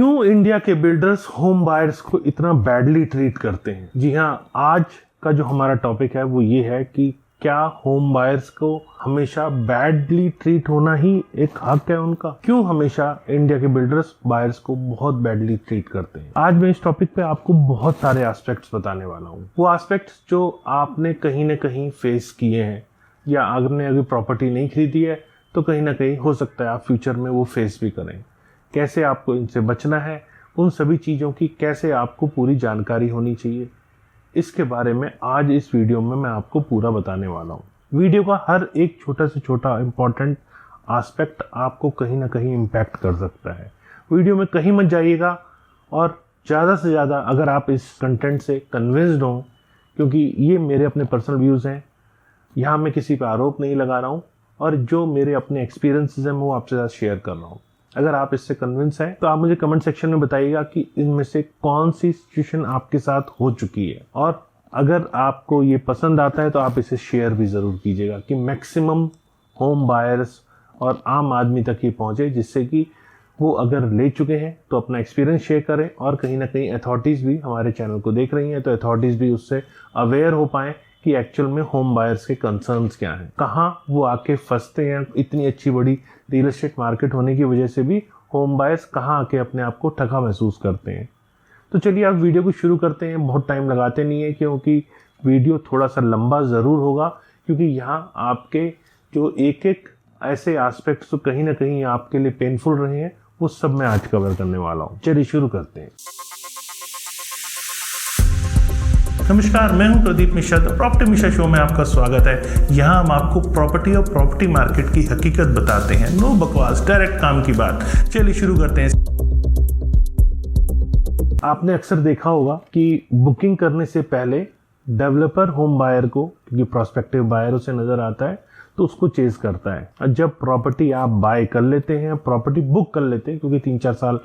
क्यों इंडिया के builders home buyers को इतना बैडली ट्रीट करते हैं? जी हाँ, आज का जो हमारा टॉपिक है वो ये है कि क्या होम बायर्स को हमेशा बैडली ट्रीट होना ही एक हक है उनका? क्यों हमेशा इंडिया के बिल्डर्स बायर्स को बहुत बैडली ट्रीट करते हैं? आज मैं इस टॉपिक पे आपको बहुत सारे एस्पेक्ट्स बताने वाला हूँ। वो एस्पेक्ट्स जो आपने कहीं ना कहीं फेस किए हैं, या आपने अगर प्रॉपर्टी नहीं खरीदी है तो कहीं ना कहीं हो सकता है आप फ्यूचर में वो फेस भी करें। कैसे आपको इनसे बचना है, उन सभी चीज़ों की कैसे आपको पूरी जानकारी होनी चाहिए, इसके बारे में आज इस वीडियो में मैं आपको पूरा बताने वाला हूँ। वीडियो का हर एक छोटा से छोटा इम्पॉर्टेंट एस्पेक्ट आपको कहीं ना कहीं इम्पैक्ट कर सकता है। वीडियो में कहीं मत जाइएगा और ज़्यादा से ज़्यादा अगर आप इस कंटेंट से कन्विंस्ड हों, क्योंकि ये मेरे अपने पर्सनल व्यूज़ हैं, यहाँ मैं किसी पर आरोप नहीं लगा रहा हूँ और जो मेरे अपने एक्सपीरियंसेस हैं वो आपके साथ शेयर कर रहा हूँ। अगर आप इससे कन्विंस हैं तो आप मुझे कमेंट सेक्शन में बताइएगा कि इनमें से कौन सी सिचुएशन आपके साथ हो चुकी है, और अगर आपको ये पसंद आता है तो आप इसे शेयर भी ज़रूर कीजिएगा कि मैक्सिमम होम बायर्स और आम आदमी तक ये पहुँचे, जिससे कि वो अगर ले चुके हैं तो अपना एक्सपीरियंस शेयर करें, और कहीं ना कहीं अथॉरिटीज़ भी हमारे चैनल को देख रही हैं तो अथॉरिटीज़ भी उससे अवेयर हो पाएँ कि एक्चुअल में होम बायर्स के कंसर्न्स क्या हैं, कहाँ वो आके फंसते हैं। इतनी अच्छी बड़ी रियल एस्टेट मार्केट होने की वजह से भी होम बायर्स कहाँ आके अपने आप को ठगा महसूस करते हैं। तो चलिए आप वीडियो को शुरू करते हैं। बहुत टाइम लगाते नहीं है, क्योंकि वीडियो थोड़ा सा लंबा ज़रूर होगा, क्योंकि यहाँ आपके जो एक एक ऐसे एस्पेक्ट्स तो कहीं ना कहीं आपके लिए पेनफुल रहे हैं, वो सब मैं आज कवर करने वाला हूँ। चलिए शुरू करते हैं। नमस्कार, मैं हूं Pradeep Mishra. The property Mishra show में आपका स्वागत है। यहां हम आपको प्रॉपर्टी और प्रॉपर्टी मार्केट की हकीकत बताते हैं। नो बकवास, डायरेक्ट काम की बात। चलिए शुरू करते हैं। आपने अक्सर देखा होगा कि बुकिंग करने से पहले डेवलपर होम बायर को, क्योंकि प्रोस्पेक्टिव बायर उसे नजर आता है तो उसको चेज करता है। और जब प्रॉपर्टी आप बाय कर लेते हैं, प्रॉपर्टी बुक कर लेते हैं, क्योंकि 3-4 साल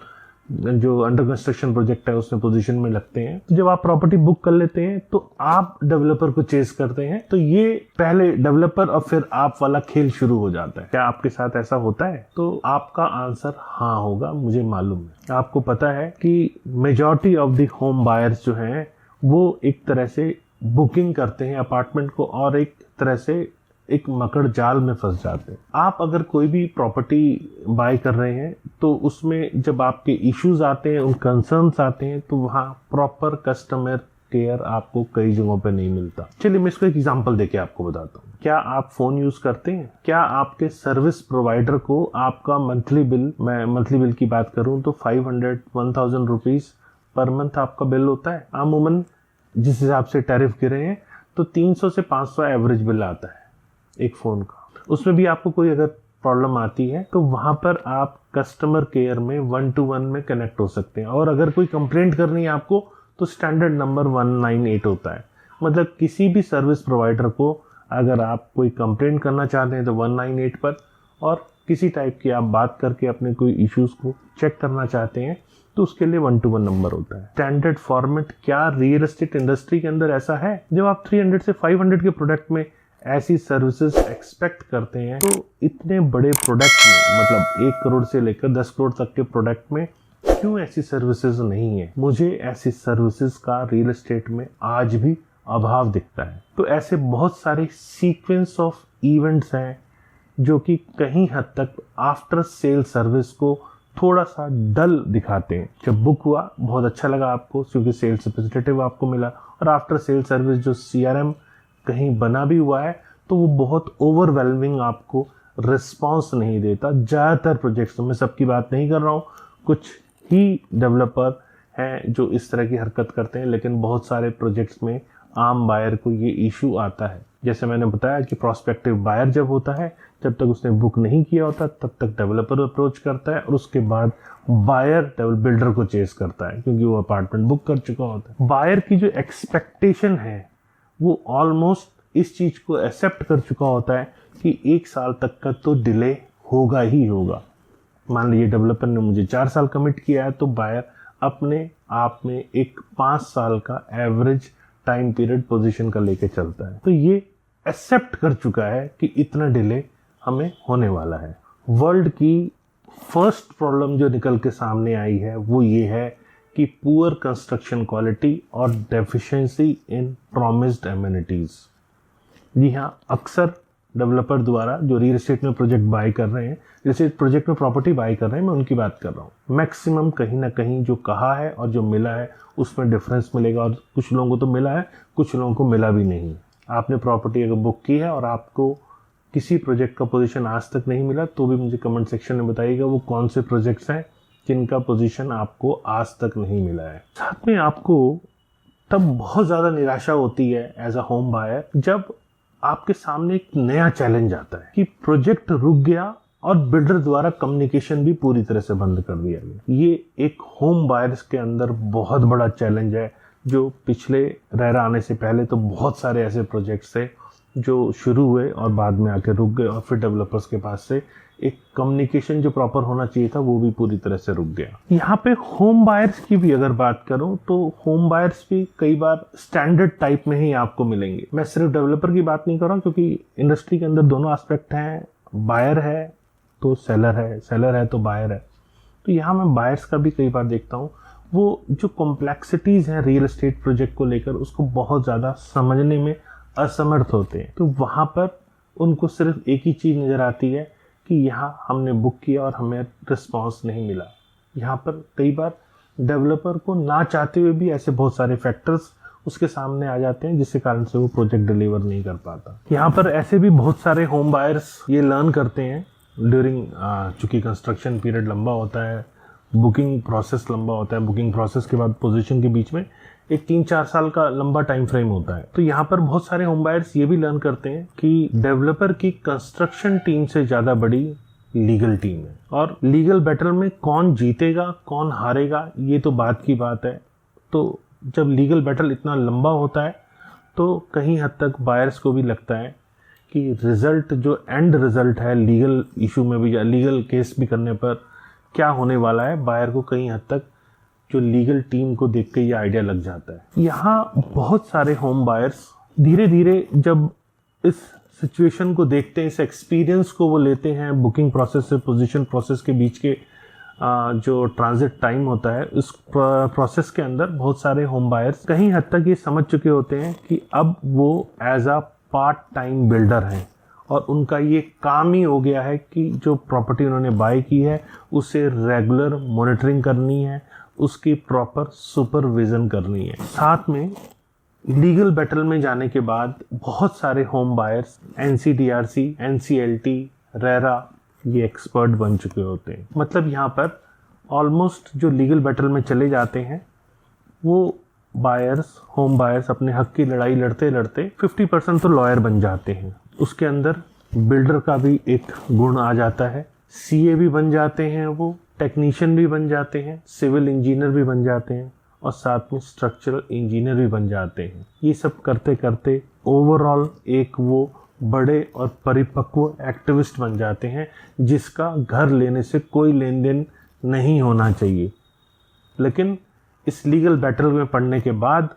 जो अंडर कंस्ट्रक्शन प्रोजेक्ट है उसमें पोजीशन में लगते हैं, तो जब आप प्रॉपर्टी बुक कर लेते हैं तो आप डेवलपर को चेस करते हैं। तो ये पहले डेवलपर और फिर आप वाला खेल शुरू हो जाता है। क्या आपके साथ ऐसा होता है? तो आपका आंसर हाँ होगा, मुझे मालूम है। आपको पता है कि majority of the home buyers जो हैं वो एक तरह से बुकिंग करते हैं अपार्टमेंट को, और एक तरह से एक मकड़ जाल में फंस जाते हैं। आप अगर कोई भी प्रॉपर्टी बाय कर रहे हैं तो उसमें जब आपके इश्यूज आते हैं, उन कंसर्न्स आते हैं, तो वहाँ प्रॉपर कस्टमर केयर आपको कई जगहों पे नहीं मिलता। चलिए मैं इसको एक एग्जांपल देके आपको बताता हूँ। क्या आप फोन यूज करते हैं? क्या आपके सर्विस प्रोवाइडर को आपका मंथली बिल, मैं मंथली बिल की बात करूँ तो 500-1000 रुपीज पर मंथ आपका बिल होता है? अमूमन जिस हिसाब से टैरिफ गिरे हैं तो 300 से 500 एवरेज बिल आता है एक फ़ोन का। उसमें भी आपको कोई अगर प्रॉब्लम आती है तो वहाँ पर आप कस्टमर केयर में 1-to-1 में कनेक्ट हो सकते हैं, और अगर कोई कंप्लेंट करनी है आपको तो स्टैंडर्ड नंबर 198 होता है। मतलब किसी भी सर्विस प्रोवाइडर को अगर आप कोई कंप्लेंट करना चाहते हैं तो 198 पर, और किसी टाइप की आप बात करके अपने कोई इश्यूज़ को चेक करना चाहते हैं तो उसके लिए 1-to-1 नंबर होता है। स्टैंडर्ड फॉर्मेट क्या रियल एस्टेट इंडस्ट्री के अंदर ऐसा है? जब आप 300 से 500 के प्रोडक्ट में ऐसी सर्विसेज एक्सपेक्ट करते हैं, तो इतने बड़े प्रोडक्ट में, मतलब 1 करोड़ से लेकर 10 करोड़ तक के प्रोडक्ट में क्यों ऐसी सर्विसेज नहीं है? मुझे ऐसी सर्विसेज का रियल एस्टेट में आज भी अभाव दिखता है। तो ऐसे बहुत सारे सीक्वेंस ऑफ इवेंट्स हैं जो कि कहीं हद तक आफ्टर सेल सर्विस को थोड़ा सा डल दिखाते हैं। जब बुक हुआ बहुत अच्छा लगा आपको, क्योंकि सेल्स रिप्रेजेंटेटिव आपको मिला, और आफ्टर सेल सर्विस जो CRM कहीं बना भी हुआ है तो वो बहुत ओवरवेलमिंग आपको रिस्पांस नहीं देता। ज़्यादातर प्रोजेक्ट्स में, सबकी बात नहीं कर रहा हूँ, कुछ ही डेवलपर हैं जो इस तरह की हरकत करते हैं, लेकिन बहुत सारे प्रोजेक्ट्स में आम बायर को ये इशू आता है। जैसे मैंने बताया कि प्रोस्पेक्टिव बायर जब होता है, जब तक उसने बुक नहीं किया होता तब तक डेवलपर अप्रोच करता है, और उसके बाद बायर बिल्डर को चेस करता है, क्योंकि वो अपार्टमेंट बुक कर चुका होता है। बायर की जो एक्सपेक्टेशन है वो ऑलमोस्ट इस चीज़ को एक्सेप्ट कर चुका होता है कि 1 साल तक का तो डिले होगा ही होगा। मान लीजिए डेवलपर ने मुझे 4 साल कमिट किया है, तो बायर अपने आप में एक 5 साल का एवरेज टाइम पीरियड पोजीशन का लेके चलता है। तो ये एक्सेप्ट कर चुका है कि इतना डिले हमें होने वाला है। वर्ल्ड की फर्स्ट प्रॉब्लम जो निकल के सामने आई है वो ये है कि पुअर कंस्ट्रक्शन क्वालिटी और डेफिशिएंसी इन प्रॉमिस्ड एमिनिटीज। जी हाँ, अक्सर डेवलपर द्वारा जो रियल एस्टेट में प्रोजेक्ट बाय कर रहे हैं, रियल एस्टेट प्रोजेक्ट में प्रॉपर्टी बाय कर रहे हैं, मैं उनकी बात कर रहा हूँ। मैक्सिमम कहीं ना कहीं जो कहा है और जो मिला है उसमें डिफरेंस मिलेगा, और कुछ लोगों को तो मिला है, कुछ लोगों को मिला भी नहीं। आपने प्रॉपर्टी अगर बुक की है और आपको किसी प्रोजेक्ट का पोजीशन आज तक नहीं मिला, तो भी मुझे कमेंट सेक्शन में बताइएगा वो कौन से प्रोजेक्ट्स हैं जिनका पोजीशन आपको आज तक नहीं मिला है। साथ में आपको तब बहुत ज़्यादा निराशा होती है एज अ होम बायर जब आपके सामने एक नया चैलेंज आता है कि प्रोजेक्ट रुक गया और बिल्डर द्वारा कम्युनिकेशन भी पूरी तरह से बंद कर दिया गया। ये एक होम बायर्स के अंदर बहुत बड़ा चैलेंज है, जो पिछले रेरा आने से पहले तो बहुत सारे ऐसे प्रोजेक्ट्स थे जो शुरू हुए और बाद में आके रुक गए, और फिर डेवलपर्स के पास से एक कम्युनिकेशन जो प्रॉपर होना चाहिए था वो भी पूरी तरह से रुक गया। यहाँ पे होम बायर्स की भी अगर बात करूँ तो होम बायर्स भी कई बार स्टैंडर्ड टाइप में ही आपको मिलेंगे। मैं सिर्फ डेवलपर की बात नहीं कर रहा हूँ, क्योंकि इंडस्ट्री के अंदर दोनों एस्पेक्ट हैं, बायर है तो सेलर है, सेलर है तो बायर है। तो यहाँ मैं बायर्स का भी कई बार देखता हूँ, वो जो कॉम्प्लेक्सिटीज़ हैं रियल एस्टेट प्रोजेक्ट को लेकर उसको बहुत ज़्यादा समझने में असमर्थ होते हैं। तो वहाँ पर उनको सिर्फ एक ही चीज़ नज़र आती है कि यहाँ हमने बुक किया और हमें रिस्पांस नहीं मिला। यहाँ पर कई बार डेवलपर को ना चाहते हुए भी ऐसे बहुत सारे फैक्टर्स उसके सामने आ जाते हैं जिसके कारण से वो प्रोजेक्ट डिलीवर नहीं कर पाता। यहाँ पर ऐसे भी बहुत सारे होम बायर्स ये लर्न करते हैं ड्यूरिंग, चूँकि कंस्ट्रक्शन पीरियड लंबा होता है, बुकिंग प्रोसेस लंबा होता है, बुकिंग प्रोसेस के बाद पोजीशन के बीच में एक 3-4 साल का लंबा टाइम फ्रेम होता है। तो यहाँ पर बहुत सारे होम बायर्स ये भी लर्न करते हैं कि डेवलपर की कंस्ट्रक्शन टीम से ज़्यादा बड़ी लीगल टीम है, और लीगल बैटल में कौन जीतेगा कौन हारेगा ये तो बात की बात है। तो जब लीगल बैटल इतना लंबा होता है तो कहीं हद तक बायर्स को भी लगता है कि रिजल्ट जो एंड रिजल्ट है लीगल इशू में भी या लीगल केस भी करने पर क्या होने वाला है, बायर को कहीं हद तक जो लीगल टीम को देख के ये आइडिया लग जाता है। यहाँ बहुत सारे होम बायर्स धीरे धीरे जब इस सिचुएशन को देखते हैं, इस एक्सपीरियंस को वो लेते हैं, बुकिंग प्रोसेस से पोजीशन प्रोसेस के बीच के जो ट्रांजिट टाइम होता है, उस प्रोसेस के अंदर बहुत सारे होम बायर्स कहीं हद तक ये समझ चुके होते हैं कि अब वो as a part time builder हैं, और उनका ये काम ही हो गया है कि जो प्रॉपर्टी उन्होंने बाय की है उसे रेगुलर मॉनिटरिंग करनी है, उसकी प्रॉपर सुपरविजन करनी है। साथ में लीगल बैटल में जाने के बाद बहुत सारे home buyers NCDRC, NCLT, RERA ये एक्सपर्ट बन चुके होते हैं। मतलब यहाँ पर ऑलमोस्ट जो लीगल बैटल में चले जाते हैं वो बायर्स, होम बायर्स अपने हक की लड़ाई लड़ते लड़ते 50% तो लॉयर बन जाते हैं। उसके अंदर बिल्डर का भी एक गुण आ जाता है, CA भी बन जाते हैं, वो टेक्नीशियन भी बन जाते हैं, सिविल इंजीनियर भी बन जाते हैं, और साथ में स्ट्रक्चरल इंजीनियर भी बन जाते हैं। ये सब करते करते ओवरऑल एक वो बड़े और परिपक्व एक्टिविस्ट बन जाते हैं जिसका घर लेने से कोई लेन देन नहीं होना चाहिए। लेकिन इस लीगल बैटल में पड़ने के बाद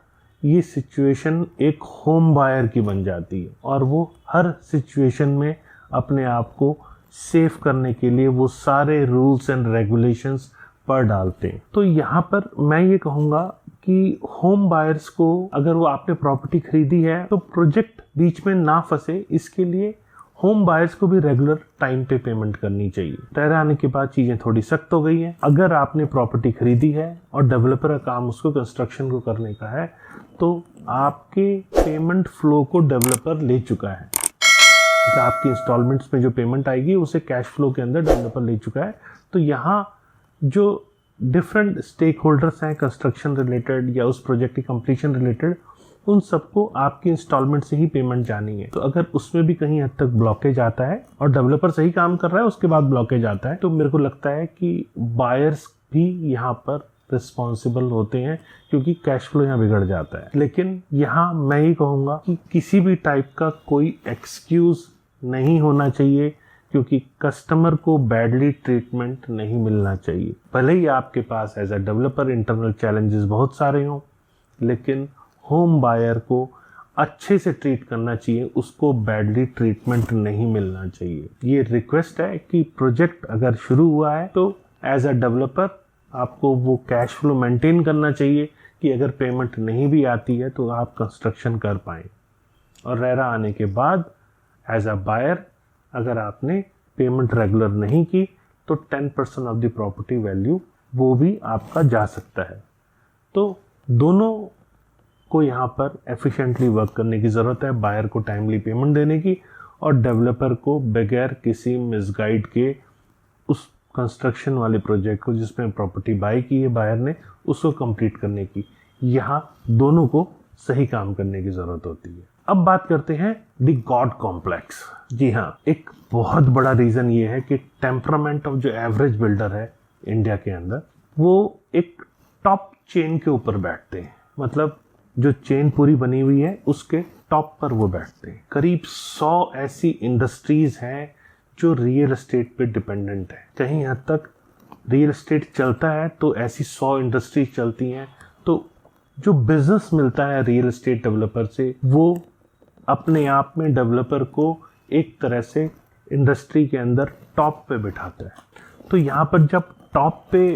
ये सिचुएशन एक होम बायर की बन जाती है, और वो हर सिचुएशन में अपने आप को सेव करने के लिए वो सारे रूल्स एंड रेगुलेशंस पर डालते हैं। तो यहाँ पर मैं ये कहूँगा कि होम बायर्स को अगर वो आपने प्रॉपर्टी खरीदी है तो प्रोजेक्ट बीच में ना फंसे, इसके लिए होम बायर्स को भी रेगुलर टाइम पे पेमेंट करनी चाहिए। रेरा आने के बाद चीज़ें थोड़ी सख्त हो गई हैं। अगर आपने प्रॉपर्टी खरीदी है और डेवलपर का काम उसको कंस्ट्रक्शन को करने का है तो आपके पेमेंट फ्लो को डेवलपर ले चुका है। तो आपकी इंस्टॉलमेंट्स में जो पेमेंट आएगी उसे कैश फ्लो के अंदर डेवलपर ले चुका है। तो यहाँ जो डिफरेंट स्टेक होल्डर्स हैं कंस्ट्रक्शन रिलेटेड या उस प्रोजेक्ट की कंप्लीशन रिलेटेड, उन सबको आपकी इंस्टॉलमेंट से ही पेमेंट जानी है। तो अगर उसमें भी कहीं हद तक ब्लॉकेज आता है और डेवलपर सही काम कर रहा है उसके बाद ब्लॉकेज आता है, तो मेरे को लगता है कि बायर्स भी यहाँ पर रिस्पॉन्सिबल होते हैं, क्योंकि कैश फ्लो यहाँ बिगड़ जाता है। लेकिन यहाँ मैं ये कहूँगा कि किसी भी टाइप का कोई एक्सक्यूज़ नहीं होना चाहिए, क्योंकि कस्टमर को बैडली ट्रीटमेंट नहीं मिलना चाहिए। भले ही आपके पास as a developer internal challenges बहुत सारे हों, लेकिन होम बायर को अच्छे से ट्रीट करना चाहिए, उसको बैडली ट्रीटमेंट नहीं मिलना चाहिए। ये रिक्वेस्ट है कि प्रोजेक्ट अगर शुरू हुआ है तो एज अ डेवलपर आपको वो कैश फ्लो मेंटेन करना चाहिए कि अगर पेमेंट नहीं भी आती है तो आप कंस्ट्रक्शन कर पाएँ। और रेरा आने के बाद एज अ बायर अगर आपने पेमेंट रेगुलर नहीं की तो 10% ऑफ द प्रॉपर्टी वैल्यू वो भी आपका जा सकता है। तो दोनों को यहाँ पर एफिशिएंटली वर्क करने की ज़रूरत है, बायर को टाइमली पेमेंट देने की और डेवलपर को बगैर किसी मिसगाइड के उस कंस्ट्रक्शन वाले प्रोजेक्ट को जिसमें प्रॉपर्टी बाय की है बायर ने उसको कंप्लीट करने की। यहाँ दोनों को सही काम करने की ज़रूरत होती है। अब बात करते हैं द गॉड कॉम्प्लेक्स। जी हाँ, एक बहुत बड़ा रीज़न ये है कि टेम्परामेंट ऑफ जो एवरेज बिल्डर है इंडिया के अंदर वो एक टॉप चेन के ऊपर बैठते हैं। मतलब जो चेन पूरी बनी हुई है उसके टॉप पर वो बैठते हैं। करीब 100 ऐसी इंडस्ट्रीज़ हैं जो रियल एस्टेट पे डिपेंडेंट है। कहीं हद तक रियल एस्टेट चलता है तो ऐसी 100 इंडस्ट्रीज चलती हैं। तो जो बिजनेस मिलता है रियल एस्टेट डेवलपर से वो अपने आप में डेवलपर को एक तरह से इंडस्ट्री के अंदर टॉप पे बिठाता है। तो यहाँ पर जब टॉप पे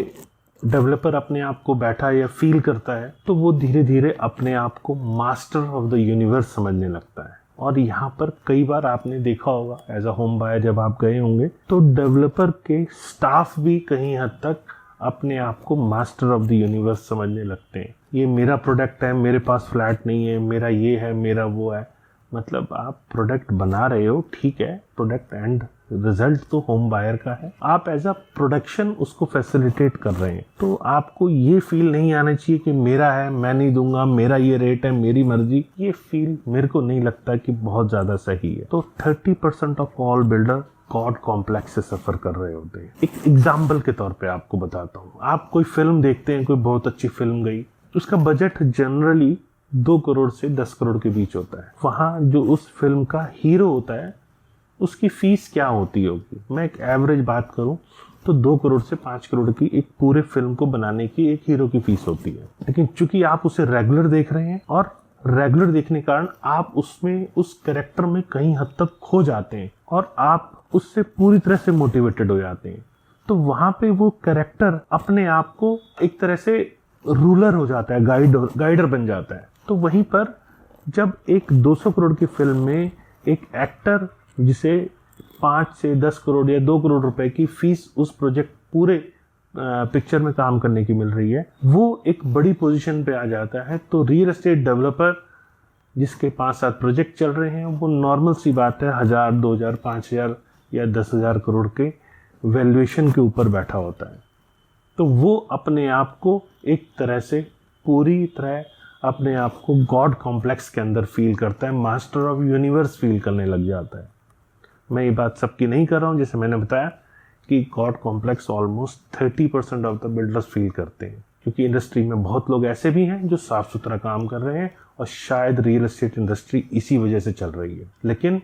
डेवलपर अपने आप को बैठा या फील करता है तो वो धीरे धीरे अपने आप को मास्टर ऑफ द यूनिवर्स समझने लगता है। और यहाँ पर कई बार आपने देखा होगा एज अ होम बायर जब आप गए होंगे तो डेवलपर के स्टाफ भी कहीं हद तक अपने आप को मास्टर ऑफ द यूनिवर्स समझने लगते हैं। ये मेरा प्रोडक्ट है, मेरे पास फ्लैट नहीं है, मेरा ये है, मेरा वो है। मतलब आप प्रोडक्ट बना रहे हो, ठीक है, प्रोडक्ट एंड रिजल्ट तो होम बायर का है, आप एज अ प्रोडक्शन उसको फैसिलिटेट कर रहे हैं। तो आपको ये फील नहीं आना चाहिए कि मेरा है, मैं नहीं दूंगा, मेरा ये रेट है, मेरी मर्जी। ये फील मेरे को नहीं लगता कि बहुत ज़्यादा सही है। तो 30% of all builder God complex से सफ़र कर रहे होते हैं। एक एग्जाम्पल के तौर पे आपको बताता हूँ। आप कोई फिल्म देखते हैं, कोई बहुत अच्छी फिल्म गई, उसका बजट जनरली 2 करोड़ से 10 करोड़ के बीच होता है। वहाँ जो उस फिल्म का हीरो होता है उसकी फ़ीस क्या होती होगी? मैं एक एवरेज बात करूं तो 2 करोड़ से 5 करोड़ की एक पूरे फिल्म को बनाने की एक हीरो की फ़ीस होती है। लेकिन चूंकि आप उसे रेगुलर देख रहे हैं और रेगुलर देखने के कारण आप उसमें उस कैरेक्टर में कहीं हद तक खो जाते हैं और आप उससे पूरी तरह से मोटिवेटेड हो जाते हैं। तो वहाँ पे वो कैरेक्टर अपने आप को एक तरह से रूलर हो जाता है, गाइडर बन जाता है। तो वहीं पर जब एक 200 करोड़ की फिल्म में एक एक्टर जिसे 5 से 10 करोड़ या 2 करोड़ रुपए की फीस उस प्रोजेक्ट पूरे पिक्चर में काम करने की मिल रही है, वो एक बड़ी पोजीशन पे आ जाता है। तो रियल एस्टेट डेवलपर जिसके 5-7 प्रोजेक्ट चल रहे हैं वो नॉर्मल सी बात है 1000, 2000, 5000 या 10,000 करोड़ के वैल्यूएशन के ऊपर बैठा होता है। तो वो अपने आप को एक तरह से पूरी तरह अपने आप को गॉड कॉम्प्लेक्स के अंदर फील करता है, मास्टर ऑफ यूनिवर्स फील करने लग जाता है। मैं ये बात सबकी नहीं कर रहा हूँ, जैसे मैंने बताया कि God complex almost 30% of the builders feel करते हैं, क्योंकि इंडस्ट्री में बहुत लोग ऐसे भी हैं जो साफ सुथरा काम कर रहे हैं और शायद रियल एस्टेट इंडस्ट्री इसी वजह से चल रही है। लेकिन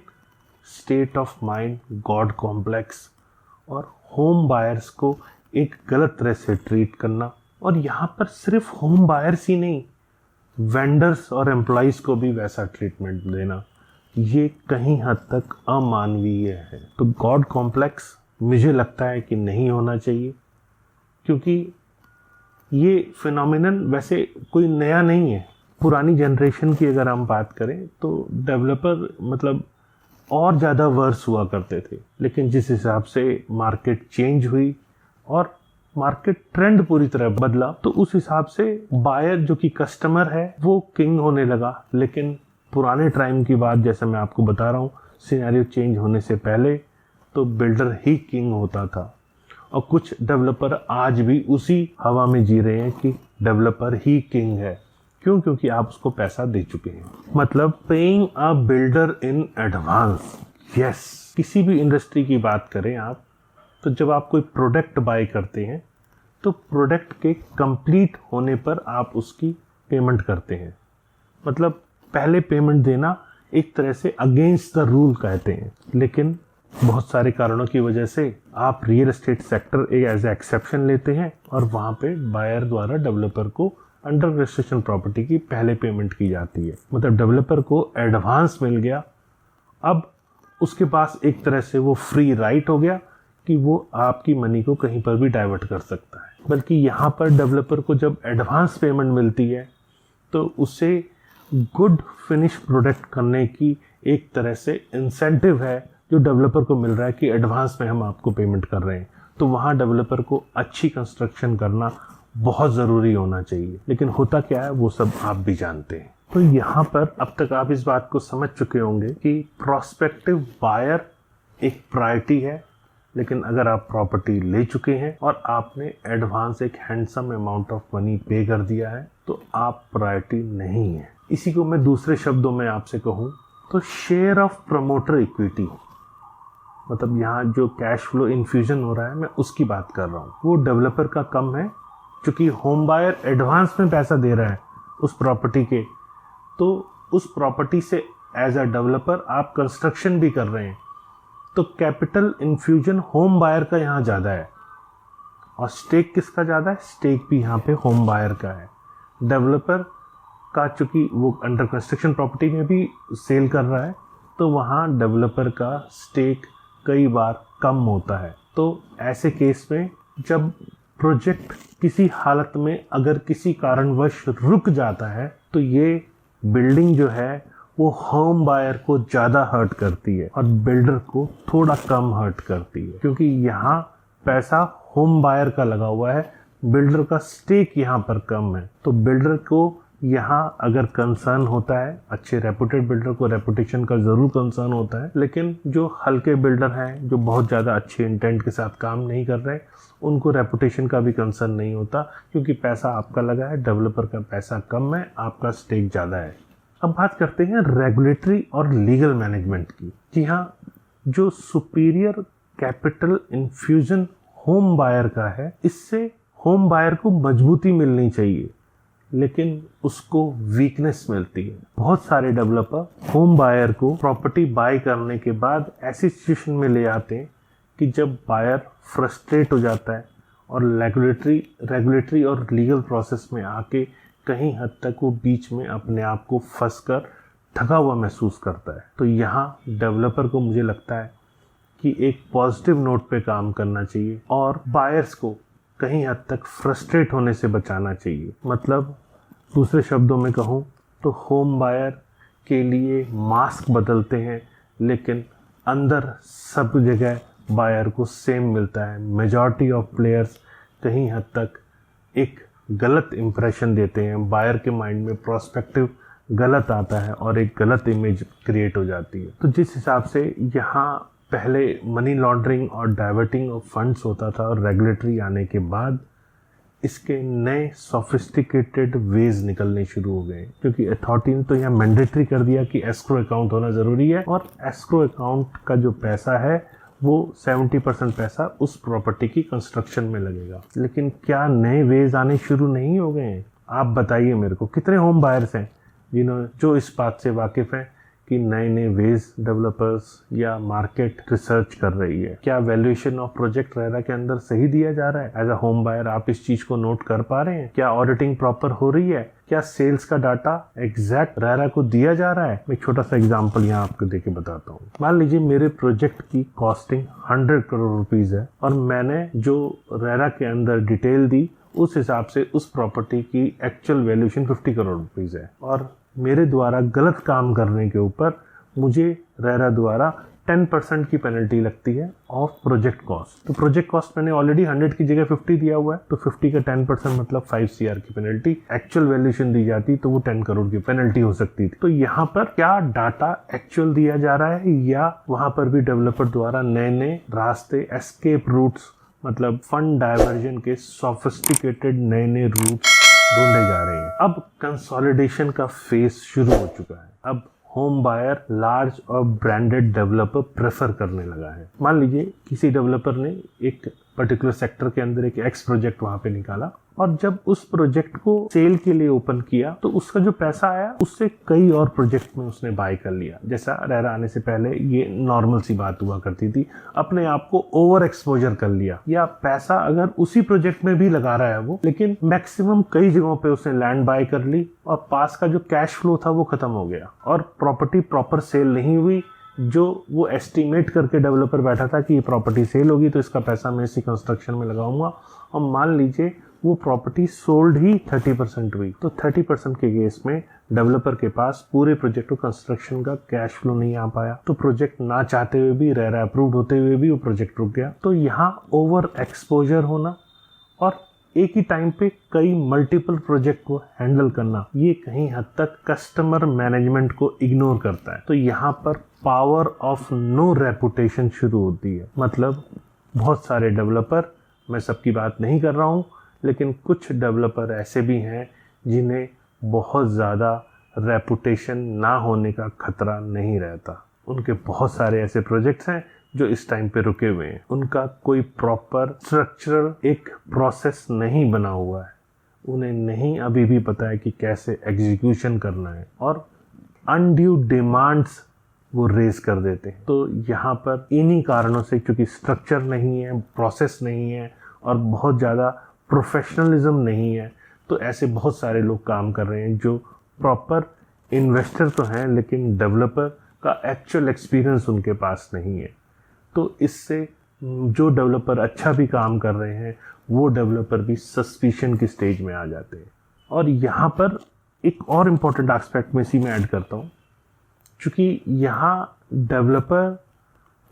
state of mind, God complex और होम बायर्स को एक गलत तरह से ट्रीट करना, और यहाँ पर सिर्फ होम बायर्स ही नहीं, वेंडर्स और एम्प्लॉइज़ को भी वैसा ट्रीटमेंट देना, ये कहीं हद तक अमानवीय है। तो गॉड कॉम्प्लेक्स मुझे लगता है कि नहीं होना चाहिए, क्योंकि ये फिनोमिनन वैसे कोई नया नहीं है। पुरानी जनरेशन की अगर हम बात करें तो डेवलपर मतलब और ज़्यादा वर्स हुआ करते थे, लेकिन जिस हिसाब से मार्केट चेंज हुई और मार्केट ट्रेंड पूरी तरह बदला, तो उस हिसाब से बायर जो कि कस्टमर है वो किंग होने लगा। लेकिन पुराने टाइम की बात जैसे मैं आपको बता रहा हूँ, सिनेरियो चेंज होने से पहले तो बिल्डर ही किंग होता था, और कुछ डेवलपर आज भी उसी हवा में जी रहे हैं कि डेवलपर ही किंग है। क्यों? क्योंकि आप उसको पैसा दे चुके हैं। मतलब paying a builder in advance. Yes, किसी भी इंडस्ट्री की बात करें आप, तो जब आप कोई प्रोडक्ट बाय करते हैं तो प्रोडक्ट के कंप्लीट होने पर आप उसकी पेमेंट करते हैं। मतलब पहले पेमेंट देना एक तरह से अगेंस्ट द रूल कहते हैं, लेकिन बहुत सारे कारणों की वजह से आप रियल एस्टेट सेक्टर एक एज ए एक्सेप्शन लेते हैं और वहाँ पे बायर द्वारा डेवलपर को अंडर कंस्ट्रक्शन प्रॉपर्टी की पहले पेमेंट की जाती है। मतलब डेवलपर को एडवांस मिल गया, अब उसके पास एक तरह से वो फ्री राइट हो गया कि वो आपकी मनी को कहीं पर भी डाइवर्ट कर सकता है। बल्कि यहाँ पर डेवलपर को जब एडवांस पेमेंट मिलती है तो उसे गुड फिनिश प्रोडक्ट करने की एक तरह से इंसेंटिव है जो डेवलपर को मिल रहा है कि एडवांस में हम आपको पेमेंट कर रहे हैं। तो वहाँ डेवलपर को अच्छी कंस्ट्रक्शन करना बहुत ज़रूरी होना चाहिए। लेकिन होता क्या है वो सब आप भी जानते हैं। तो यहाँ पर अब तक आप इस बात को समझ चुके होंगे कि प्रोस्पेक्टिव बायर एक प्रायोरिटी है, लेकिन अगर आप प्रॉपर्टी ले चुके हैं और आपने एडवांस एक हैंडसम अमाउंट ऑफ मनी पे कर दिया है तो आप प्रायोरिटी नहीं है। इसी को मैं दूसरे शब्दों में आपसे कहूँ तो शेयर ऑफ प्रमोटर इक्विटी, मतलब यहाँ जो कैश फ्लो इन्फ्यूजन हो रहा है मैं उसकी बात कर रहा हूँ, वो डेवलपर का कम है। क्योंकि होम बायर एडवांस में पैसा दे रहा है उस प्रॉपर्टी के, तो उस प्रॉपर्टी से एज अ डेवलपर आप कंस्ट्रक्शन भी कर रहे हैं, तो कैपिटल इन्फ्यूजन होम बायर का यहाँ ज़्यादा है। और स्टेक किसका ज़्यादा है? स्टेक भी यहाँ पे होम बायर का है। डेवलपर का चूँकि वो अंडर कंस्ट्रक्शन प्रॉपर्टी में भी सेल कर रहा है, तो वहाँ डेवलपर का स्टेक कई बार कम होता है। तो ऐसे केस में जब प्रोजेक्ट किसी हालत में अगर किसी कारणवश रुक जाता है तो ये बिल्डिंग जो है वो होम बायर को ज़्यादा हर्ट करती है और बिल्डर को थोड़ा कम हर्ट करती है, क्योंकि यहाँ पैसा होम बायर का लगा हुआ है, बिल्डर का स्टेक यहाँ पर कम है। तो बिल्डर को यहाँ अगर कंसर्न होता है, अच्छे रेपुटेड बिल्डर को रेपुटेशन का ज़रूर कंसर्न होता है, लेकिन जो हल्के बिल्डर हैं जो बहुत ज़्यादा अच्छे इंटेंट के साथ काम नहीं कर रहे, उनको रेपुटेशन का भी कंसर्न नहीं होता, क्योंकि पैसा आपका लगा है, डेवलपर का पैसा कम है, आपका स्टेक ज़्यादा है। अब बात करते हैं रेगुलेटरी और लीगल मैनेजमेंट की। जी हाँ, जो superior capital infusion home buyer का है, इससे होम बायर को मजबूती मिलनी चाहिए, लेकिन उसको वीकनेस मिलती है। बहुत सारे डेवलपर होम बायर को प्रॉपर्टी बाय करने के बाद ऐसी सिचुएशन में ले आते हैं कि जब बायर फ्रस्ट्रेट हो जाता है और रेगुलेटरी और लीगल प्रोसेस में आके कहीं हद तक वो बीच में अपने आप को फंस कर ठगा हुआ महसूस करता है। तो यहाँ डेवलपर को मुझे लगता है कि एक पॉजिटिव नोट पे काम करना चाहिए और बायर्स को कहीं हद तक फ्रस्ट्रेट होने से बचाना चाहिए। मतलब दूसरे शब्दों में कहूँ तो होम बायर के लिए मास्क बदलते हैं, लेकिन अंदर सब जगह बायर को सेम मिलता है। मेजॉरिटी ऑफ प्लेयर्स कहीं हद तक एक गलत इंप्रेशन देते हैं, बायर के माइंड में प्रोस्पेक्टिव गलत आता है और एक गलत इमेज क्रिएट हो जाती है। तो जिस हिसाब से यहाँ पहले मनी लॉन्ड्रिंग और डाइवर्टिंग ऑफ फंड्स होता था और रेगुलेटरी आने के बाद इसके नए सोफिस्टिकेटेड वेज निकलने शुरू हो गए, क्योंकि अथॉरिटी ने तो यहाँ मैंडेटरी कर दिया कि एस्क्रो अकाउंट होना ज़रूरी है और एस्क्रो अकाउंट का जो पैसा है वो 70% पैसा उस प्रॉपर्टी की कंस्ट्रक्शन में लगेगा। लेकिन क्या नए वेज आने शुरू नहीं हो गए हैं? आप बताइए मेरे को, कितने होम बायर्स हैं जो इस बात से वाकिफ़ हैं कि नए नए वेज डेवलपर्स या मार्केट रिसर्च कर रही है? क्या वैल्यूएशन ऑफ प्रोजेक्ट रेरा के अंदर सही दिया जा रहा है? एज अ होम बायर आप इस चीज़ को नोट कर पा रहे हैं? क्या ऑडिटिंग प्रॉपर हो रही है? क्या सेल्स का डाटा एग्जैक्ट रेरा को दिया जा रहा है? मैं एक छोटा सा एग्जांपल यहाँ आपको देके बताता हूँ। मान लीजिए मेरे प्रोजेक्ट की कॉस्टिंग 100 करोड़ रुपीज़ है और मैंने जो रेरा के अंदर डिटेल दी उस हिसाब से उस प्रॉपर्टी की एक्चुअल वैल्यूएशन 50 करोड़ रुपीज़ है और मेरे द्वारा गलत काम करने के ऊपर मुझे रेरा द्वारा 10% की पेनल्टी लगती है ऑफ प्रोजेक्ट कॉस्ट। तो प्रोजेक्ट कॉस्ट मैंने ऑलरेडी 100 की जगह 50 दिया हुआ है, तो 50 का 10% मतलब 5 CR की पेनल्टी। एक्चुअल वैल्यूएशन दी जाती तो वो 10 करोड़ की पेनल्टी हो सकती थी। तो यहाँ पर क्या डाटा एक्चुअल दिया जा रहा है या वहाँ पर भी डेवलपर द्वारा नए नए रास्ते, एस्केप रूट्स, मतलब फंड डाइवर्जन के सोफिस्टिकेटेड नए नए रूट्स ढूंढे जा रहे हैं? अब कंसोलिडेशन का फेज शुरू हो चुका है। अब होम बायर लार्ज और ब्रांडेड डेवलपर प्रेफर करने लगा है। मान लीजिए किसी डेवलपर ने एक पर्टिकुलर सेक्टर के अंदर एक एक्स प्रोजेक्ट वहाँ पे निकाला और जब उस प्रोजेक्ट को सेल के लिए ओपन किया तो उसका जो पैसा आया उससे कई और प्रोजेक्ट में उसने बाय कर लिया। जैसा रेरा आने से पहले ये नॉर्मल सी बात हुआ करती थी, अपने आप को ओवर एक्सपोजर कर लिया, या पैसा अगर उसी प्रोजेक्ट में भी लगा रहा है वो, लेकिन मैक्सिमम कई जगहों पे उसने लैंड बाय कर ली और पास का जो कैश फ्लो था वो खत्म हो गया और प्रॉपर्टी प्रॉपर सेल नहीं हुई। जो वो एस्टिमेट करके डेवलपर बैठा था कि ये प्रॉपर्टी सेल होगी तो इसका पैसा मैं इसी कंस्ट्रक्शन में लगाऊंगा, और मान लीजिए वो प्रॉपर्टी सोल्ड ही 30% हुई, तो 30% के केस में डेवलपर के पास पूरे प्रोजेक्ट को कंस्ट्रक्शन का कैश फ्लो नहीं आ पाया, तो प्रोजेक्ट ना चाहते हुए भी, रेरा अप्रूव्ड होते हुए भी वो प्रोजेक्ट रुक गया। तो यहाँ ओवर एक्सपोजर होना और एक ही टाइम पे कई मल्टीपल प्रोजेक्ट को हैंडल करना, ये कहीं हद तक कस्टमर मैनेजमेंट को इग्नोर करता है। तो यहाँ पर पावर ऑफ नो रेपुटेशन शुरू होती है। मतलब बहुत सारे डेवलपर, मैं सबकी बात नहीं कर रहा हूँ, लेकिन कुछ डेवलपर ऐसे भी हैं जिन्हें बहुत ज़्यादा रेपुटेशन ना होने का खतरा नहीं रहता। उनके बहुत सारे ऐसे प्रोजेक्ट्स हैं जो इस टाइम पे रुके हुए हैं, उनका कोई प्रॉपर स्ट्रक्चरल एक प्रोसेस नहीं बना हुआ है, उन्हें नहीं अभी भी पता है कि कैसे एग्जीक्यूशन करना है, और अनड्यू डिमांड्स वो रेज कर देते हैं। तो यहाँ पर इन्हीं कारणों से, क्योंकि स्ट्रक्चर नहीं है, प्रोसेस नहीं है और बहुत ज़्यादा प्रोफेशनलिज्म नहीं है, तो ऐसे बहुत सारे लोग काम कर रहे हैं जो प्रॉपर इन्वेस्टर तो हैं लेकिन डेवलपर का एक्चुअल एक्सपीरियंस उनके पास नहीं है। तो इससे जो डेवलपर अच्छा भी काम कर रहे हैं वो डेवलपर भी सस्पिशन की स्टेज में आ जाते हैं। और यहाँ पर एक और इम्पॉर्टेंट एस्पेक्ट में इसी में ऐड करता हूँ, क्योंकि यहाँ डेवलपर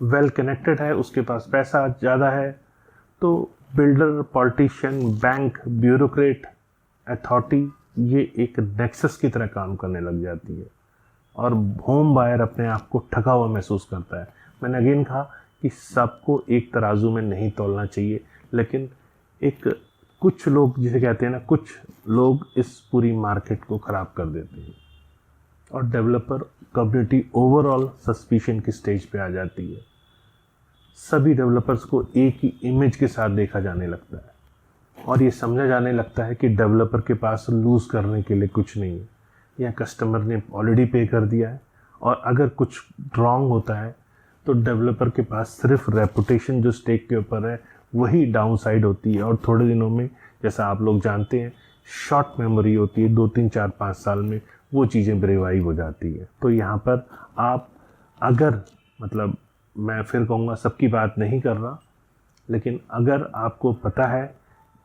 वेल कनेक्टेड है, उसके पास पैसा ज़्यादा है, तो builder, politician, bank, bureaucrat, authority ये एक नेक्सस की तरह काम करने लग जाती है और होम बायर अपने आप को ठगा हुआ महसूस करता है। मैंने अगेन कहा कि सबको एक तराजू में नहीं तौलना चाहिए, लेकिन एक कुछ लोग जिसे कहते हैं ना, कुछ लोग इस पूरी मार्केट को ख़राब कर देते हैं और डेवलपर कम्युनिटी ओवरऑल सस्पिशन की स्टेज पे आ जाती है। सभी डेवलपर्स को एक ही इमेज के साथ देखा जाने लगता है और ये समझा जाने लगता है कि डेवलपर के पास लूज़ करने के लिए कुछ नहीं है, या कस्टमर ने ऑलरेडी पे कर दिया है, और अगर कुछ रॉन्ग होता है तो डेवलपर के पास सिर्फ रेपुटेशन जो स्टेक के ऊपर है वही डाउन साइड होती है, और थोड़े दिनों में, जैसा आप लोग जानते हैं, शॉर्ट मेमोरी होती है, 2, 3, 4, 5 साल में वो चीज़ें रिवाइव हो जाती है। तो यहाँ पर आप अगर, मतलब मैं फिर कहूँगा सबकी बात नहीं कर रहा, लेकिन अगर आपको पता है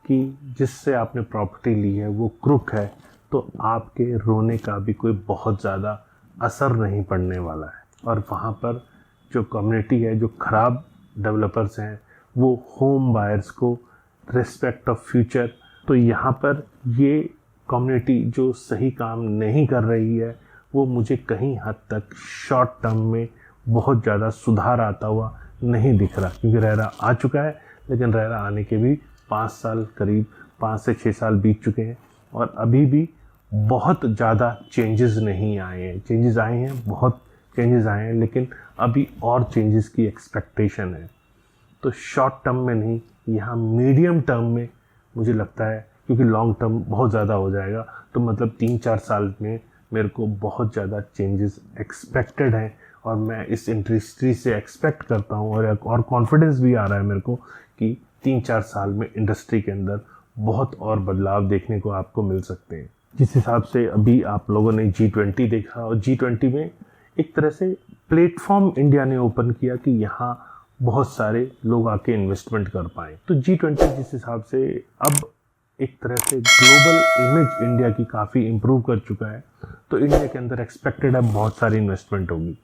कि जिससे आपने प्रॉपर्टी ली है वो क्रुक है, तो आपके रोने का भी कोई बहुत ज़्यादा असर नहीं पड़ने वाला है। और वहाँ पर जो कम्युनिटी है, जो ख़राब डेवलपर्स हैं, वो होम बायर्स को रिस्पेक्ट ऑफ फ्यूचर, तो यहाँ पर ये कम्युनिटी जो सही काम नहीं कर रही है वो मुझे कहीं हद तक शॉर्ट टर्म में बहुत ज़्यादा सुधार आता हुआ नहीं दिख रहा, क्योंकि रेरा आ चुका है, लेकिन रेरा आने के भी 5 साल, करीब 5 से 6 साल बीत चुके हैं और अभी भी बहुत ज़्यादा चेंजेस नहीं आए हैं। चेंजेस आए हैं, बहुत चेंजेस आए हैं, लेकिन अभी और चेंजेस की एक्सपेक्टेशन है। तो शॉर्ट टर्म में नहीं, यहाँ मीडियम टर्म में मुझे लगता है, क्योंकि लॉन्ग टर्म बहुत ज़्यादा हो जाएगा, तो मतलब 3-4 साल में मेरे को बहुत ज़्यादा चेंजेस एक्सपेक्टेड हैं और मैं इस इंडस्ट्री से एक्सपेक्ट करता हूँ और कॉन्फिडेंस भी आ रहा है मेरे को कि 3-4 साल में इंडस्ट्री के अंदर बहुत और बदलाव देखने को आपको मिल सकते हैं। जिस हिसाब से अभी आप लोगों ने G20 देखा, और G20 में एक तरह से प्लेटफॉर्म इंडिया ने ओपन किया कि यहाँ बहुत सारे लोग आके इन्वेस्टमेंट कर पाएँ। तो G20 जिस हिसाब से अब एक तरह से ग्लोबल इमेज इंडिया की काफ़ी इम्प्रूव कर चुका है, तो इंडिया के अंदर एक्सपेक्टेड है बहुत सारी इन्वेस्टमेंट होगी,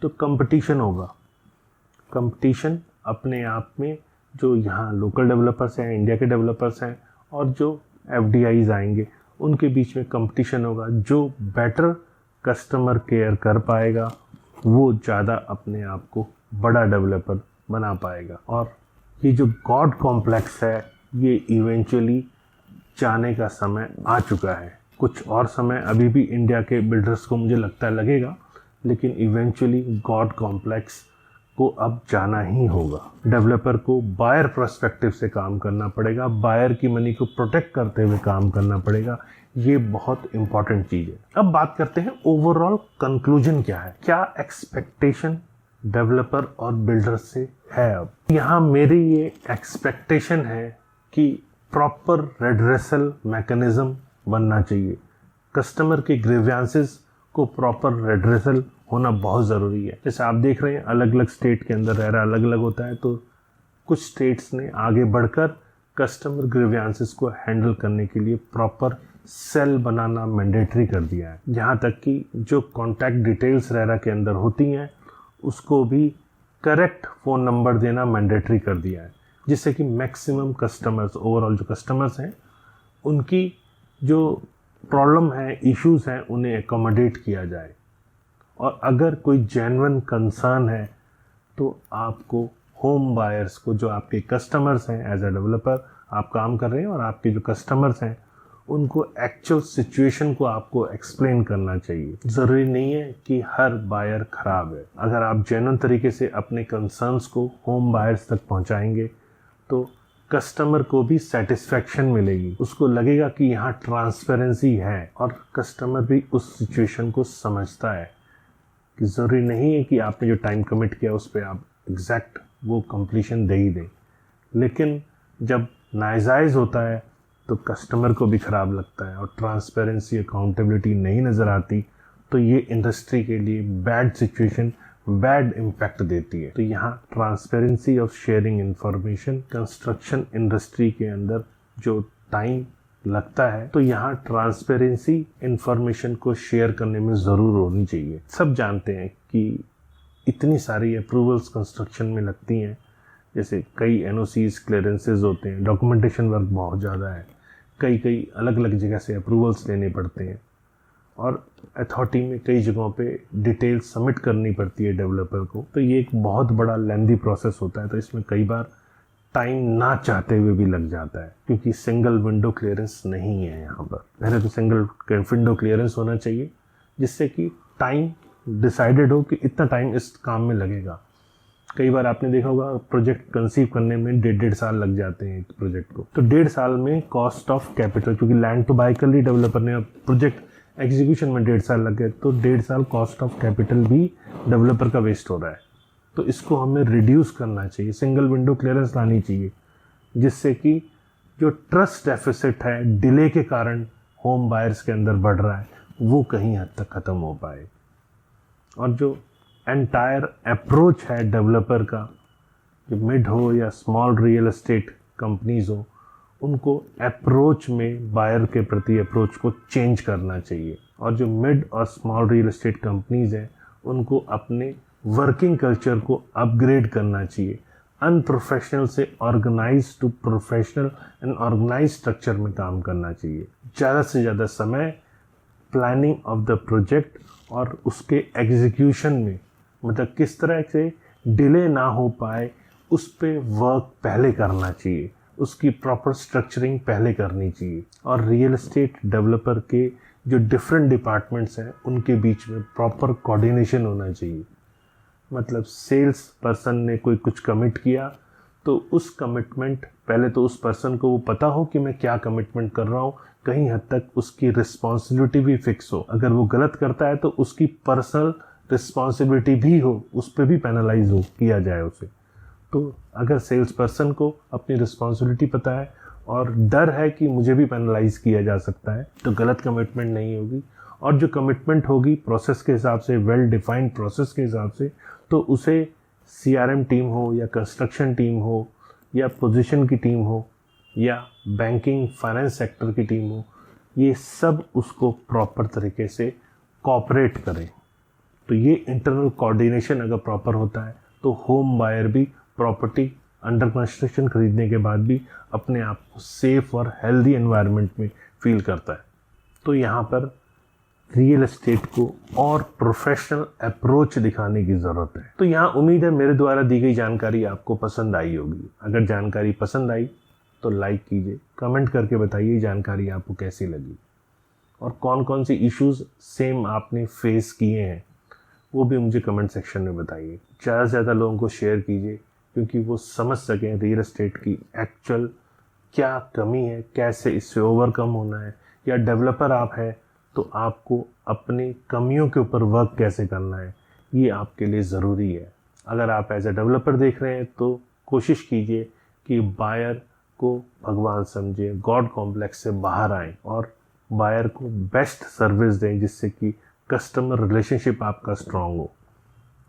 तो कंपटीशन होगा। कंपटीशन अपने आप में, जो यहाँ लोकल डेवलपर्स हैं, इंडिया के डेवलपर्स हैं, और जो FDIs आएंगे, उनके बीच में कंपटीशन होगा। जो बेटर कस्टमर केयर कर पाएगा वो ज़्यादा अपने आप को बड़ा डेवलपर बना पाएगा। और ये जो गॉड कॉम्प्लेक्स है, ये इवेंचुअली जाने का समय आ चुका है। कुछ और समय अभी भी इंडिया के बिल्डर्स को मुझे लगता है लगेगा, लेकिन इवेंचुअली गॉड कॉम्प्लेक्स को अब जाना ही होगा। डेवलपर को बायर पर्सपेक्टिव से काम करना पड़ेगा, बायर की मनी को प्रोटेक्ट करते हुए काम करना पड़ेगा। ये बहुत इंपॉर्टेंट चीज़ है। अब बात करते हैं ओवरऑल कंक्लूजन क्या है, क्या एक्सपेक्टेशन डेवलपर और बिल्डर से है। अब यहाँ मेरी ये एक्सपेक्टेशन है कि प्रॉपर रेडरेसल मैकेनिज्म बनना चाहिए। कस्टमर के ग्रीवेंसेस को प्रॉपर रेडरेसल होना बहुत ज़रूरी है। जैसे आप देख रहे हैं अलग अलग स्टेट के अंदर रह अलग अलग होता है, तो कुछ स्टेट्स ने आगे बढ़कर कस्टमर ग्रीवेंसेस को हैंडल करने के लिए प्रॉपर सेल बनाना मैंडेटरी कर दिया है। यहाँ तक कि जो कॉन्टैक्ट डिटेल्स रेरा के अंदर होती हैं उसको भी करेक्ट फ़ोन नंबर देना मैंडेटरी कर दिया है, जिससे कि मैक्सिमम कस्टमर्स, ओवरऑल जो कस्टमर्स हैं उनकी जो प्रॉब्लम है, इश्यूज हैं, उन्हें एकोमोडेट किया जाए। और अगर कोई जेन्युइन कंसर्न है तो आपको होम बायर्स को, जो आपके कस्टमर्स हैं, एज अ डेवलपर आप काम कर रहे हैं और आपके जो कस्टमर्स हैं उनको एक्चुअल सिचुएशन को आपको एक्सप्लेन करना चाहिए। ज़रूरी नहीं है कि हर बायर ख़राब है। अगर आप जेन्युइन तरीके से अपने कंसर्न्स को होम बायर्स तक पहुंचाएंगे तो कस्टमर को भी सेटिस्फैक्शन मिलेगी, उसको लगेगा कि यहाँ ट्रांसपेरेंसी है और कस्टमर भी उस सिचुएशन को समझता है कि ज़रूरी नहीं है कि आपने जो टाइम कमिट किया उस पर आप एग्जैक्ट वो कंप्लीशन दे ही दें। लेकिन जब नाजायज़ होता है तो कस्टमर को भी ख़राब लगता है और ट्रांसपेरेंसी, अकाउंटेबिलिटी नहीं नज़र आती, तो ये इंडस्ट्री के लिए बैड सिचुएशन, बैड इम्पैक्ट देती है। तो यहाँ transparency of sharing information, construction industry के अंदर जो टाइम लगता है, तो यहाँ ट्रांसपेरेंसी इंफॉर्मेशन को शेयर करने में ज़रूर होनी चाहिए। सब जानते हैं कि इतनी सारी अप्रूवल्स कंस्ट्रक्शन में लगती हैं, जैसे कई एनओसीज, क्लियरेंसेज होते हैं, डॉक्यूमेंटेशन वर्क बहुत ज़्यादा है, कई अलग अलग जगह से अप्रूवल्स लेने पड़ते हैं और अथॉरिटी में कई जगहों पे डिटेल सबमिट करनी पड़ती है डेवलपर को। तो ये एक बहुत बड़ा लेंदी प्रोसेस होता है। तो इसमें कई बार टाइम ना चाहते हुए भी लग जाता है, क्योंकि सिंगल विंडो क्लियरेंस नहीं है यहाँ पर। पहले तो सिंगल विंडो क्लियरेंस होना चाहिए, जिससे कि टाइम डिसाइडेड हो कि इतना टाइम इस काम में लगेगा। कई बार आपने देखा होगा प्रोजेक्ट कंसीव करने में 1.5 साल लग जाते हैं एक प्रोजेक्ट को। तो 1.5 साल में कॉस्ट ऑफ कैपिटल, क्योंकि लैंड तो बाय कर ली डेवलपर ने, अब प्रोजेक्ट एग्जीक्यूशन में 1.5 साल लग गए, तो 1.5 साल कॉस्ट ऑफ कैपिटल भी डेवलपर का वेस्ट हो रहा है। तो इसको हमें रिड्यूस करना चाहिए, सिंगल विंडो क्लियरेंस लानी चाहिए, जिससे कि जो ट्रस्ट डेफिसिट है डिले के कारण होम बायर्स के अंदर बढ़ रहा है वो कहीं हद तक ख़त्म हो पाए। और जो एंटायर अप्रोच है डेवलपर का, जो मिड हो या स्मॉल रियल एस्टेट कंपनीज हो, उनको अप्रोच में बायर के प्रति अप्रोच को चेंज करना चाहिए। और जो मिड और स्मॉल रियल एस्टेट कंपनीज हैं उनको अपने वर्किंग कल्चर को अपग्रेड करना चाहिए, अनप्रोफेशनल से organise to professional and organise structure में काम करना चाहिए। ज़्यादा से ज़्यादा समय प्लानिंग ऑफ द प्रोजेक्ट और उसके एग्जीक्यूशन में, मतलब किस तरह से डिले ना हो पाए उस पे वर्क पहले करना चाहिए, उसकी प्रॉपर स्ट्रक्चरिंग पहले करनी चाहिए। और रियल एस्टेट डेवलपर के जो डिफरेंट डिपार्टमेंट्स हैं उनके बीच में प्रॉपर कोऑर्डिनेशन होना चाहिए। मतलब सेल्स पर्सन ने कोई कुछ कमिट किया तो उस कमिटमेंट, पहले तो उस पर्सन को वो पता हो कि मैं क्या कमिटमेंट कर रहा हूँ, कहीं हद तक उसकी रिस्पॉन्सिबिलिटी भी फिक्स हो। अगर वो गलत करता है तो उसकी पर्सनल रिस्पॉन्सिबिलिटी भी हो, उस पर भी पेनलाइज हो किया जाए उसे। तो अगर सेल्स पर्सन को अपनी रिस्पॉन्सिबिलिटी पता है और डर है कि मुझे भी पेनलाइज किया जा सकता है, तो गलत कमिटमेंट नहीं होगी। और जो कमिटमेंट होगी प्रोसेस के हिसाब से, वेल डिफाइंड प्रोसेस के हिसाब से, तो उसे CRM टीम हो या कंस्ट्रक्शन टीम हो या पोजीशन की टीम हो या बैंकिंग फाइनेंस सेक्टर की टीम हो, ये सब उसको प्रॉपर तरीके से कोऑपरेट करें। तो ये इंटरनल कोऑर्डिनेशन अगर प्रॉपर होता है तो होम बायर भी प्रॉपर्टी अंडर कंस्ट्रक्शन खरीदने के बाद भी अपने आप को सेफ और हेल्दी एनवायरनमेंट में फील करता है। तो यहाँ पर रियल एस्टेट को और प्रोफेशनल अप्रोच दिखाने की ज़रूरत है। तो यहाँ उम्मीद है मेरे द्वारा दी गई जानकारी आपको पसंद आई होगी। अगर जानकारी पसंद आई तो लाइक कीजिए, कमेंट करके बताइए जानकारी आपको कैसी लगी और कौन कौन सी इश्यूज सेम आपने फेस किए हैं। वो भी मुझे कमेंट सेक्शन में बताइए। ज़्यादा से ज़्यादा लोगों को शेयर कीजिए क्योंकि वो समझ सकें रियल एस्टेट की एक्चुअल क्या कमी है, कैसे इससे ओवरकम होना है, या डेवलपर आप है तो आपको अपनी कमियों के ऊपर वर्क कैसे करना है, ये आपके लिए ज़रूरी है। अगर आप एज ए डेवलपर देख रहे हैं तो कोशिश कीजिए कि बायर को भगवान समझे, गॉड कॉम्प्लेक्स से बाहर आएँ और बायर को बेस्ट सर्विस दें जिससे कि कस्टमर रिलेशनशिप आपका स्ट्रांग हो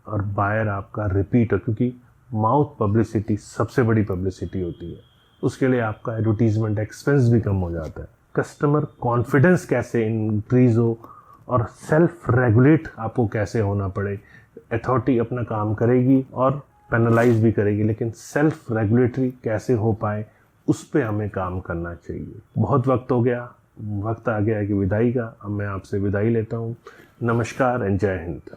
और बायर आपका रिपीट हो, क्योंकि माउथ पब्लिसिटी सबसे बड़ी पब्लिसिटी होती है। उसके लिए आपका एडवर्टीजमेंट एक्सपेंस भी कम हो जाता है। कस्टमर कॉन्फिडेंस कैसे इंक्रीज हो और सेल्फ रेगुलेट आपको कैसे होना पड़े। अथॉरिटी अपना काम करेगी और पेनलाइज भी करेगी, लेकिन सेल्फ रेगुलेटरी कैसे हो पाए उस पर हमें काम करना चाहिए। बहुत वक्त हो गया, वक्त आ गया है कि विदाई का। अब मैं आपसे विदाई लेता हूँ। नमस्कार एंड जय हिंद।